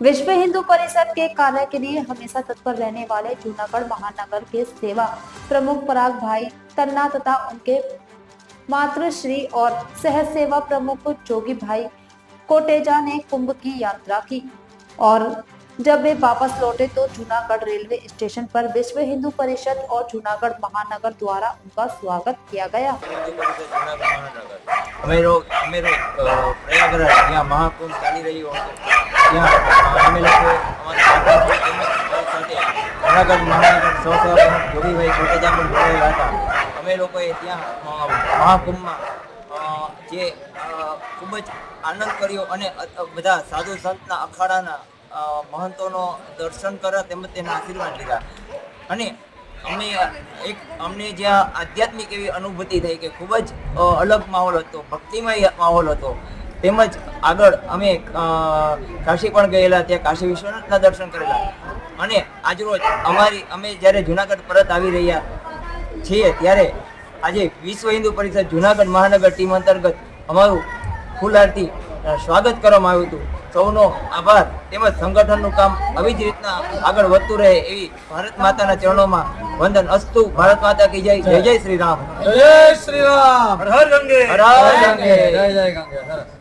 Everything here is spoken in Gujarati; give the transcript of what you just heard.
विश्व हिंदू परिषद के कार्य के लिए हमेशा तत्पर रहने वाले जूनागढ़ महानगर के सेवा प्रमुख पराग भाई तन्ना तथा उनके मातृश्री और सह सेवा प्रमुख जोगी भाई कोटेजा ने कुंभ की यात्रा की और जब वे वापस लौटे तो जूनागढ़ रेलवे स्टेशन पर विश्व हिंदू परिषद और जूनागढ़ महानगर द्वारा उनका स्वागत किया गया। हिंदू परिषद जूनागढ़ महानगर અમે રોજ પ્રયાગરાજ ત્યાં મહાકુંભ ચાલી રહ્યો હતો ત્યાં અમે લોકો અમારા સાથે જૂનાગઢ મહાનગર સૌસેવા પ્રમુખ જોગીભાઈ કોટેજા પણ જોડાયેલા હતા। અમે લોકોએ ત્યાં મહાકુંભમાં જે ખૂબ જ આનંદ કર્યો અને બધા સાધુ સંતના અખાડાના મહંતોનો દર્શન કર્યા તેમજ તેના આશીર્વાદ લીધા અને અમને જ્યાં આધ્યાત્મિક એવી અનુભૂતિ થઈ કે ખૂબ જ અલગ માહોલ હતો, ભક્તિમય માહોલ હતો। તેમજ આગળ અમે કાશી પણ ગયેલા, ત્યાં કાશી વિશ્વનાથના દર્શન કરેલા અને આજરોજ અમે જ્યારે જૂનાગઢ પરત આવી રહ્યા છીએ ત્યારે આજે વિશ્વ હિન્દુ પરિષદ જૂનાગઢ મહાનગર ટીમ અંતર્ગત અમારું ફૂલ આરતી સ્વાગત કરવામાં આવ્યું હતું। સૌનો આભાર તેમજ સંગઠનનું કામ આવી જ રીતના આગળ વધતું રહે એવી ભારત માતાના ચરણોમાં વંદન અસ્તુ। ભારત માતા કી જય, જય જય શ્રી રામ, જય શ્રી રામ, હર હર ગંગે, હર હર ગંગે, જય જય ગંગે।